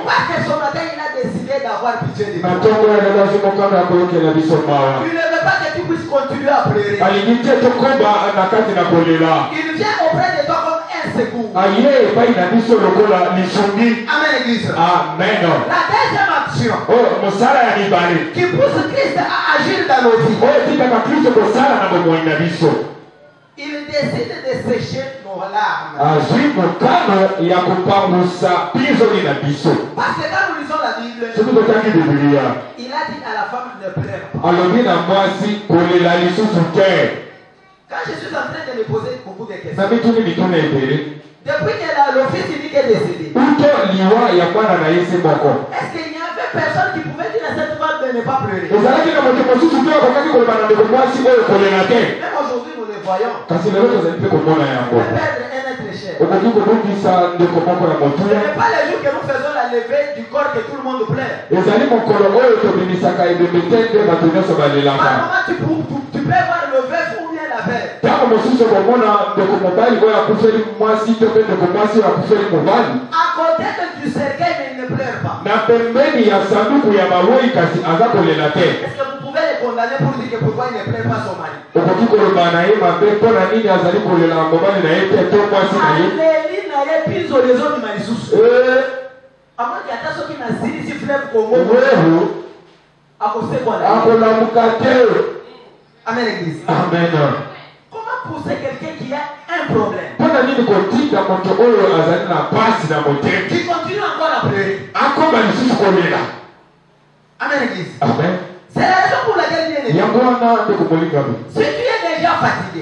Parce que son matin, il a décidé d'avoir pitié de toi. Il ne veut pas que tu puisses continuer à pleurer. Il vient auprès de toi comme un secours. Amen, Église. Amen. La deuxième action qui pousse Christ à agir dans nos vies. Il décide de sécher nos larmes. Parce que quand nous lisons la Bible, il a dit à la femme ne pleure pas. Quand je suis en train de me poser beaucoup de questions, depuis que le fils unique est décédé, est-ce qu'il n'y avait personne qui pouvait dire à cette femme de ne pas pleurer? Même aujourd'hui, nous le voyons. Le perdre un être cher. Ce n'est pas les jours que nous faisons la levée du corps que tout le monde pleure. Par moment, tu peux voir le veuf ou bien la veuve. À côté du cercueil, mais il ne pleure pas. Est-ce que vous pouvez les condamner pour dire que pourquoi il ne pleure pas son mari? Amen, Église. Amen. Comment pousser quelqu'un qui a un problème, qui continue encore à pleurer? Amen, Église. Amen. C'est la raison pour laquelle il est né. Si tu es déjà fatigué,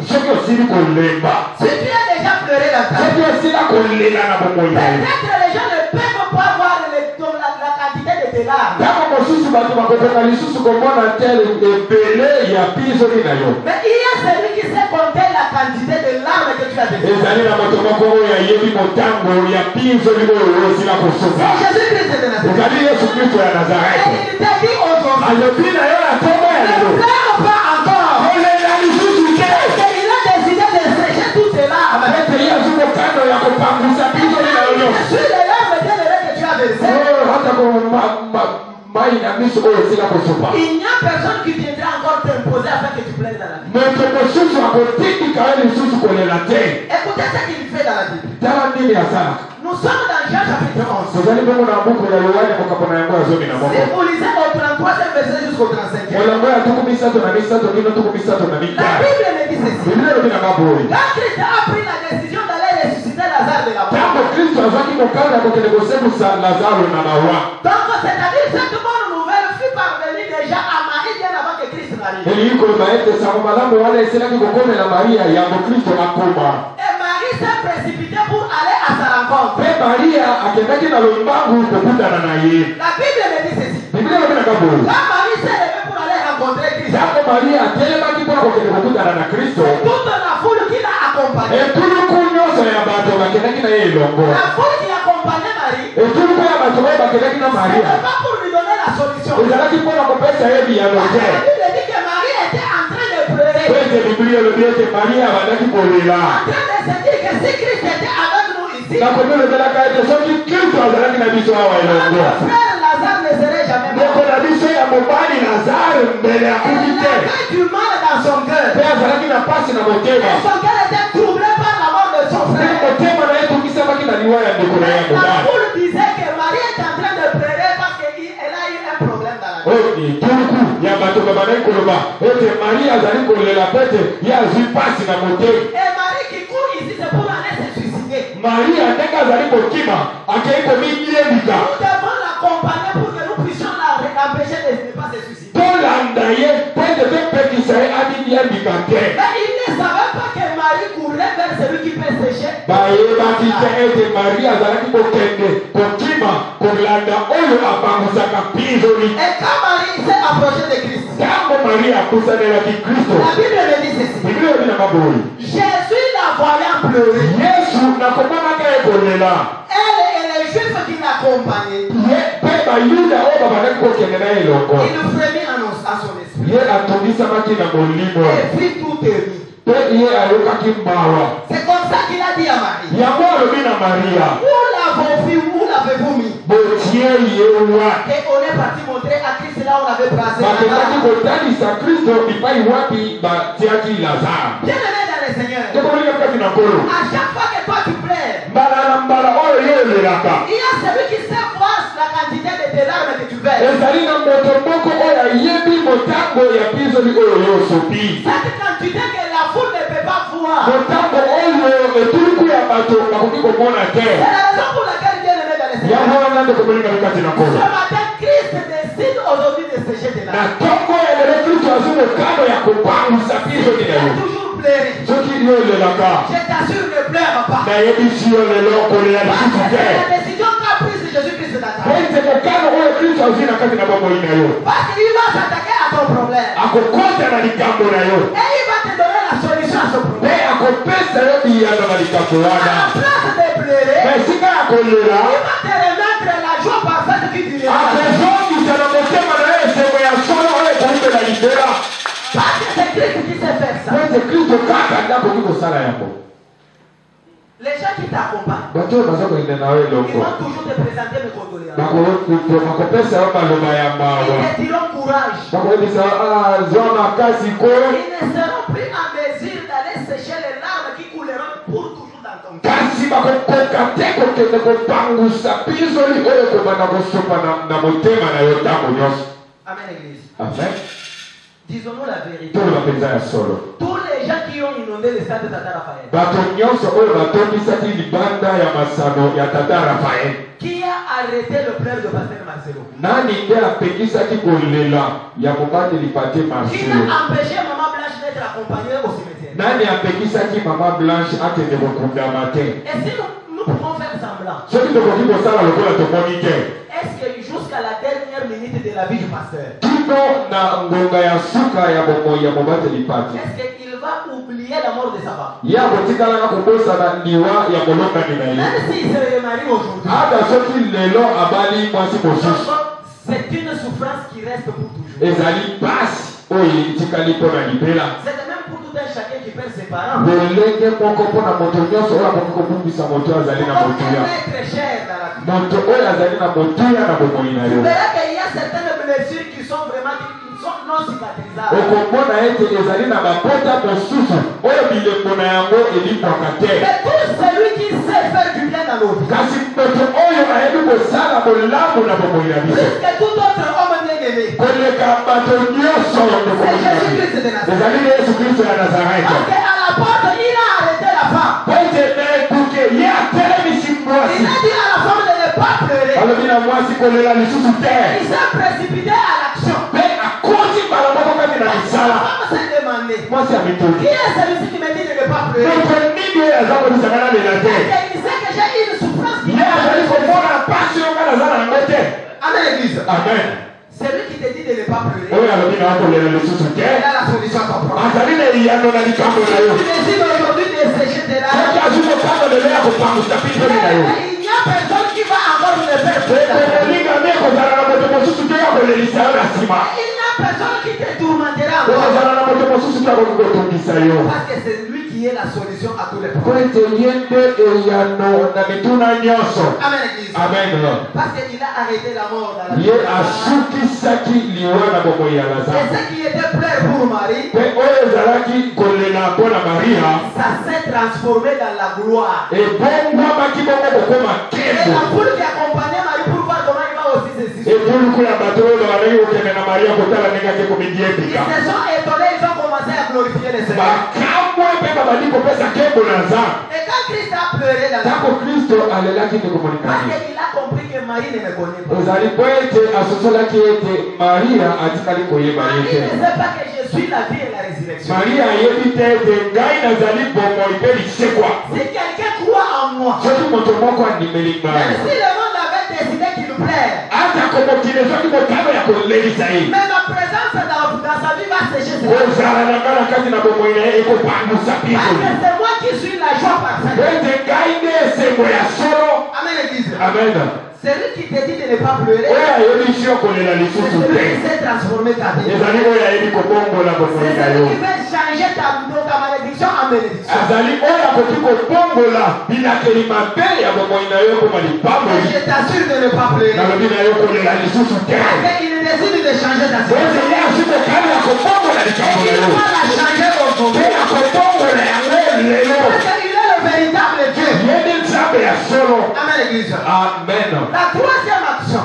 si tu as déjà pleuré dans ta vie, peut-être les gens ne peuvent pas voir la quantité de tes larmes. Mais il y a celui qui sait compter la quantité de larmes que tu as versées. C'est Jésus-Christ de Nazareth. Et il t'a dit aujourd'hui, ne pleure pas encore. Il a décidé de sécher toutes tes larmes. Sur les larmes que tu as versées, il n'y a personne qui viendra encore t'imposer afin que tu plaies dans la vie. Écoutez ce qu'il fait dans la Bible. Nous sommes dans Jean chapitre 11. Si vous lisez au 33e verset jusqu'au 35e, la Bible me dit ceci. Quand Christ a pris la décision d'aller ressusciter Lazare de la mort, donc c'est-à-dire cette bonne nouvelle fut parvenue déjà à Marie bien avant que Christ n'arrive. Et Marie s'est précipitée pour aller à sa rencontre. La Bible me dit ceci. Quand Marie s'est levée pour aller rencontrer Christ, toute la foule qui l'a accompagnée, la foule qui accompagnait Marie, ce n'est pas pour lui donner la solution. La Bible dit que Marie était en train de pleurer, en train de se dire que si Christ était avec nous ici, notre frère Lazare ne serait jamais mort. Il avait du mal dans son cœur. Et son cœur était troublé par la mort de son frère. La foule disait que Marie est en train de pleurer parce qu'elle a eu un problème dans la vie. Et Marie qui court ici, c'est pour aller se suicider. Nous devons l'accompagner pour que nous puissions l'empêcher de ne pas se suicider. Mais il ne savait pas que Marie courait vers celui qui peut sécher. Et quand Marie s'est approchée de Christ, la Bible me dit ceci. Jésus la voyant pleurer, elle et les Juifs qui l'accompagnaient, il frémit à son esprit. Et puis tout est mis. C'est comme ça qu'il a dit à Marie. Où l'avez-vous mis? Et on est parti montrer à Christ là où on avait placé. Bien-aimé dans le Seigneur, à chaque fois que toi tu pleures, il y a celui qui sait voir la quantité de tes larmes que tu verses. Cette quantité que la foule ne peut pas voir. C'est la raison pour laquelle Dieu le met dans le Seigneur. Ce matin, Christ décide aujourd'hui de sécher tes larmes. Il a toujours pleuré. Je t'assure, ne pleure pas. Parce que c'est la décision qu'a prise Jésus-Christ de Nazareth. Parce qu'il va s'attaquer à ton problème. Et il va te donner la solution à ce problème. À la place de pleurer, il va te remettre la joie parfaite qui durera. Parce que c'est Christ qui sait faire ça. Les gens qui t'accompagnent, ils vont toujours te présenter mes condoléances. Ils te diront courage. Ils ne seront plus en mesure d'aller sécher les larmes qui couleront pour toujours dans ton cœur. Amen, Église. Amen. Disons-nous la vérité. Tous les gens qui ont inondé le stade de Tata Raphaël, qui a arrêté le pleur de Pasteur Marcelo, qui a empêché Maman Blanche d'être accompagnée au cimetière. Et si nous pouvons faire semblant, est-ce que jusqu'à la dernière minute de la vie du pasteur, est-ce qu'il va oublier la mort de sa femme? Même s'il se remarie aujourd'hui, c'est une souffrance qui reste pour toujours. C'est de même pour tout un chacun qui perd ses parents. Être cher dans la vie. Tu verras qu'il y a certaines blessures qui sont vraiment non cicatrisables. Mais tout celui qui sait faire du bien dans l'autre, plus que tout autre homme bien-aimé, c'est Jésus-Christ de Nazareth. Parce qu'à la porte, il a arrêté la femme. Il a dit à la femme de ne pas pleurer. Il s'est précipité à l'action. La femme s'est demandé, qui est celui-ci qui me dit de ne pas pleurer? Il sait que j'ai une souffrance qui Amen, Église. Amen. Celui qui te dit de ne pas pleurer, il a la solution à ton problème. Si tu décides aujourd'hui de sécher tes larmes, il n'y a personne qui va encore me faire pleurer. Il n'y a personne qui te tourmentera encore. Parce que c'est lui qui est la solution à tous les problèmes. Amen, Église. Amen. Parce qu'il a arrêté la mort dans la vie. Et ce qui était prêt pour Marie, ça s'est transformé dans la gloire. Et la foule qui accompagnait Marie pour voir comment il va aussi se situer. Ils se sont étonnés, ils ont commencé à glorifier le Seigneur. Et quand Christ a pleuré dans la foule, parce qu'il a compris que Marie ne me connaît pas. Marie ne sait pas que je suis la vie et la résurrection. Si quelqu'un croit en moi, même si le monde avait décidé qu'il nous plaît, mais ma présence dans sa vie va sécher ses larmes. Parce que c'est moi qui suis la joie parfaite. Amen, Église. Amen. Celui qui te dit de ne pas pleurer, c'est celui qui s'est transformé ta vie. C'est celui qui veut changer ta malédiction malédiction en bénédiction. Et je t'assure de ne pas pleurer. Parce qu'il décide de changer ta situation. Et il va la changer aujourd'hui. Parce qu'il est le véritable Dieu. Amen, l'église. Amen. La troisième action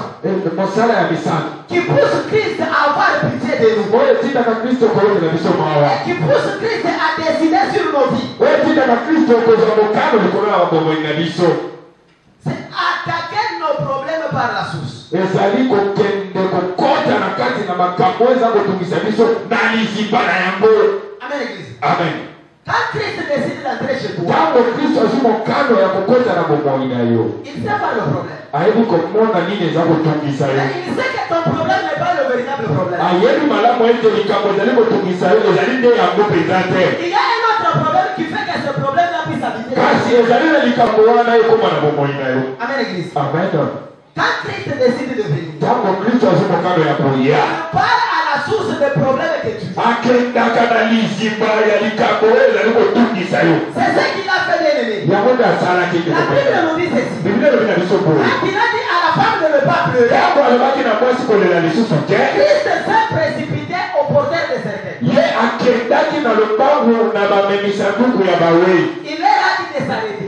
qui pousse Christ à avoir pitié de nous. Et qui pousse Christ à décider sur nos vies. C'est attaquer nos problèmes par la source. Amen, l'église. Amen. Quand Christ décide d'entrer chez toi, il sait pas le problème. Mais il sait que ton problème n'est pas le véritable problème. Il y a un autre problème qui fait que ce problème-là puisse habiter. Amen, l'église. Quand Christ décide de venir, il parle à la source des problèmes que tu as. C'est ce qu'il a fait l'ennemi. La Bible nous dit ceci. Quand il a dit à la femme de ne pas pleurer, Christ s'est précipité au porteur des cercueils. Il est là de s'arrêter.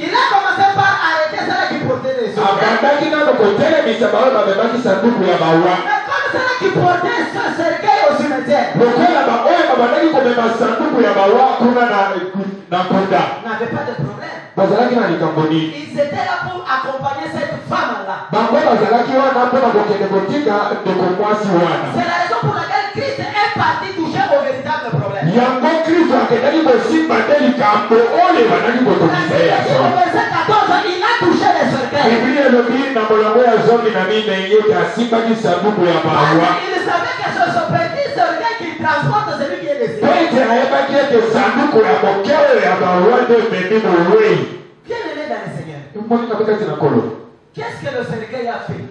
Il a commencé par arrêter celle qui portait les cercueils. Mais comme celle qui portait ce cercueil au cimetière n'avait pas de problème. Ils étaient là pour accompagner cette femme-là. C'est la raison pour laquelle Christ est parti toucher au véritable problème. Au verset 14, il a touché les cercueils. Il savait que ce petit cercueil qui transporte celui qui est décédé. Bien aimé dans le Seigneur. Qu'est-ce que le cercueil a fait?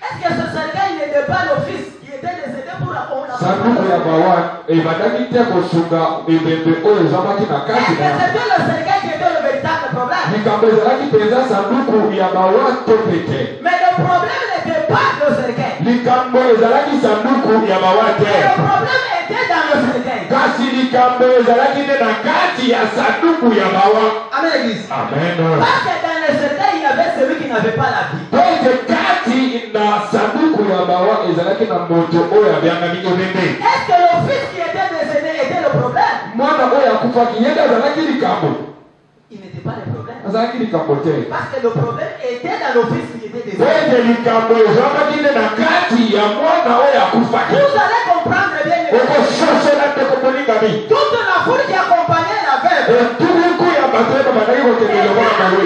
Est-ce que ce cercueil n'était pas le fils qui était décédé pour la honte? Est-ce que c'était le cercueil qui était le véritable problème? Mais le problème n'était pas le cercueil. Le problème était dans le cercueil. Amen, l'église. Amen. Parce que dans le cercueil, il y avait celui qui n'avait pas la vie. Est-ce que le fils qui était décédé était le problème? Il n'était pas le problème. Parce que le problème était dans le fils qui était décédé. Vous allez comprendre bien. Toute la foule qui accompagnait la veuve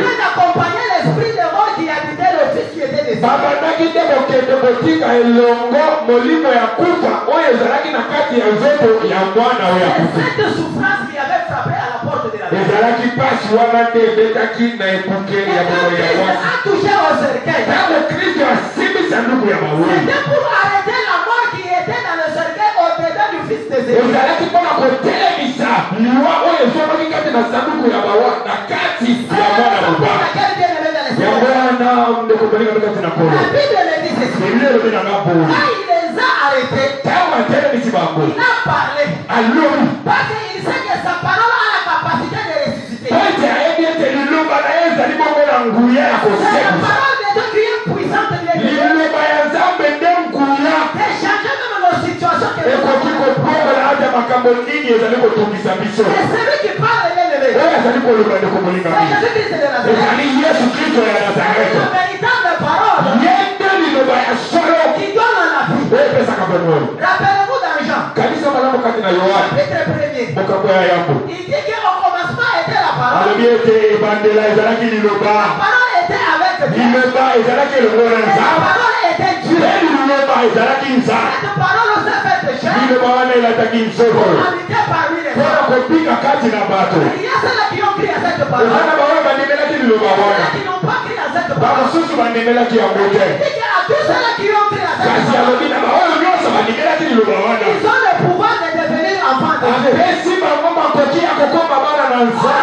était d'accompagner l'esprit de mort qui habitait le fils qui était décédé. Cette souffrance qui avait frappé à la porte de la veuve. C'était a touché au cercueil. C'était pour arrêter la mort qui était dans le cercueil au-dedans du fils décédé. C'est la raison pour laquelle bien aimé dans le Seigneur. La Bible le dit ceci. Quand il les a arrêtés, il a parlé. Parce qu'il sait que sa parole a la capacité de ressusciter. C'est la parole de Dieu qui est puissante de changer même nos situations. C'est celui qui parle de l'élevé. C'est Jésus-Christ de Nazareth. La véritable parole qui donne la vie. Rappelez-vous dans Jean, chapitre 1er. Il dit qu'au commencement était la parole. La parole était avec Dieu. La parole était Dieu. Cette parole s'est faite chair. Pour habiter parmi les hommes. Il y a ceux qui ont crié à cette parole. Ceux qui n'ont pas crié à cette parole. Il dit qu'à tous ceux qui ont crié à cette parole, ils ont le pouvoir nzambe